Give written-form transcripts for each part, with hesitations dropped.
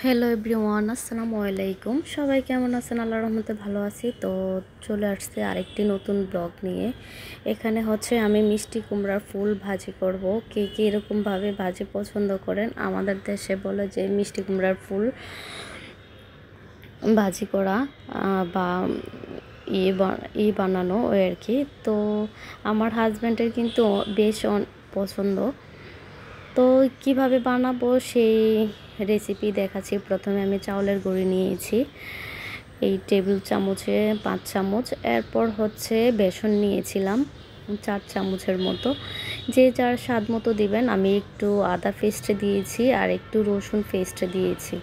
Hello everyone, আসসালামু আলাইকুম। সবাই কেমন আছেন? আল্লাহর রহমতে ভালো আছি। তো চলে আসছে আরেকটি নতুন ব্লগ নিয়ে। এখানে আমি মিষ্টি কুমড়ার ফুল ভাজি করব। কে কে এরকমভাবে ভাজি পছন্দ করেন? আমাদের দেশে বলে যে মিষ্টি কুমড়ার ফুল ভাজি করা বা বানানো ওই আর কি। তো আমার হাজব্যান্ডের কিন্তু বেশ পছন্দ। তো কিভাবে বানাবো সেই রেসিপি দেখাচ্ছি। প্রথমে আমি চাউলের গুঁড়ি নিয়েছি এই টেবিল চামচে 5 চামচ। এরপর বেসন নিয়েছিলাম 4 চামচের মতো। যে যার স্বাদ মতো দিবেন। আমি একটু আদা পেস্ট দিয়েছি আর একটু রসুন পেস্ট দিয়েছি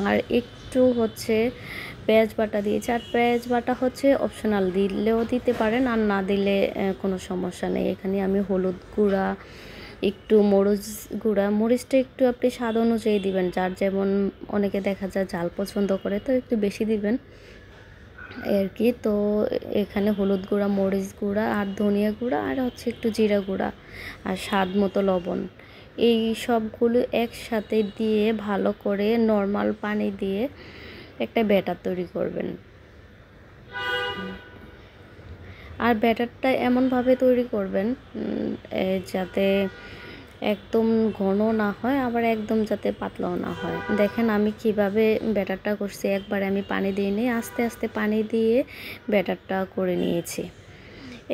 আর একটু পেঁয়াজ বাটা দিয়েছি। আর পেঁয়াজ বাটা অপশনাল, দিলেও দিতে পারেন আর না দিলে কোনো সমস্যা নেই। এখানে আমি হলুদ গুঁড়া, একটু মরিচ গুঁড়া, মরিচটা একটু আপনি স্বাদ অনুযায়ী দিবেন, যার যেমন অনেকে দেখা যায় ঝাল পছন্দ করে তো একটু বেশি দিবেন আর কি। তো এখানে হলুদ গুঁড়া, মরিচ গুঁড়া আর ধনিয়া গুঁড়া আর একটু জিরা গুঁড়া আর স্বাদ মতো লবণ, এই সবগুলো একসাথে দিয়ে ভালো করে নর্মাল পানি দিয়ে একটা ব্যাটার তৈরি করবেন। আর ব্যাটারটা এমনভাবে তৈরি করবেন যাতে একদম ঘন না হয়, আবার একদম যাতে পাতলাও না হয়। দেখেন আমি কিভাবে ব্যাটারটা করছি। একবারে আমি পানি দিইনি, আস্তে আস্তে পানি দিয়ে ব্যাটারটা করে নিয়েছি।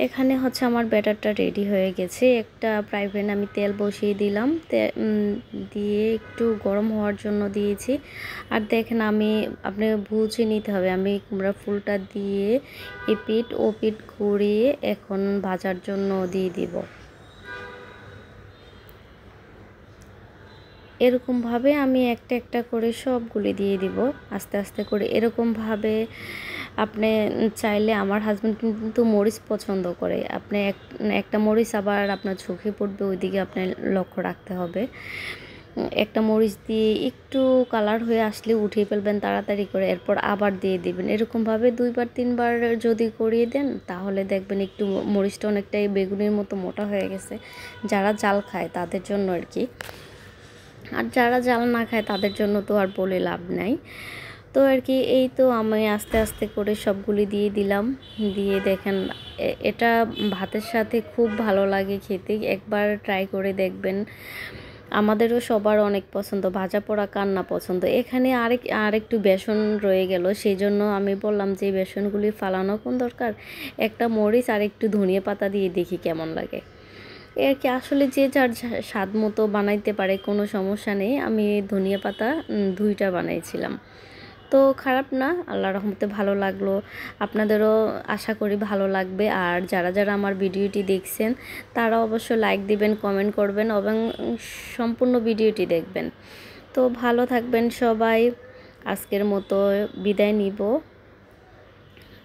এখানে আমার ব্যাটারটা রেডি হয়ে গেছে। একটা ফ্রাই প্যানে আমি তেল বসিয়ে দিলাম, দিয়ে একটু গরম হওয়ার জন্য দিয়েছি। আর দেখেন আপনি বুঝে নিতে হবে, আমি কুমড়া ফুলটা দিয়ে এপিট ওপিট ঘুরিয়ে এখন ভাজার জন্য দিয়ে দিব। এরকমভাবে আমি একটা একটা করে সবগুলি দিয়ে দিব আস্তে আস্তে করে। এরকমভাবে আপনি চাইলে, আমার হাজব্যান্ড কিন্তু মরিচ পছন্দ করে, আপনি একটা মরিচ আবার আপনার চোখে পড়বে, ওইদিকে আপনার লক্ষ্য রাখতে হবে। একটা মরিচ দিয়ে একটু কালার হয়ে আসলে উঠিয়ে ফেলবেন তাড়াতাড়ি করে, এরপর আবার দিয়ে দিবেন। এরকমভাবে 2-3 বার যদি করিয়ে দেন তাহলে দেখবেন একটু মরিচটা অনেকটাই বেগুনের মতো মোটা হয়ে গেছে। যারা জাল খায় তাদের জন্য আর কি, আর যারা জাল না খায় তাদের জন্য তো আর বলে লাভ নাই। তো আর কি, এই তো আমি আস্তে আস্তে করে সবগুলি দিয়ে দিলাম। দিয়ে দেখেন এটা ভাতের সাথে খুব ভালো লাগে খেতে, একবার ট্রাই করে দেখবেন। আমাদেরও সবার অনেক পছন্দ, ভাজা পোড়া কার না পছন্দ। এখানে আরেকটু বেসন রয়ে গেল, সেই জন্য আমি বললাম যে বেসনগুলি ফালানো কোন দরকার, একটা মরিচ আর একটু ধনিয়া পাতা দিয়ে দেখি কেমন লাগে। আর কি, আসলে যে যার স্বাদ মতো বানাইতে পারে, কোনো সমস্যা নেই। আমি ধনিয়া পাতা 2টা বানাইছিলাম, তো খারাপ না, আল্লাহর রহমতে ভালো লাগলো। আপনাদেরও আশা করি ভালো লাগবে। আর যারা যারা আমার ভিডিওটি দেখছেন তারা অবশ্য লাইক দিবেন, কমেন্ট করবেন এবং সম্পূর্ণ ভিডিওটি দেখবেন। তো ভালো থাকবেন সবাই। আজকের মতো বিদায় নিব,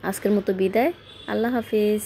আজকের মতো বিদায়। আল্লাহ হাফিজ।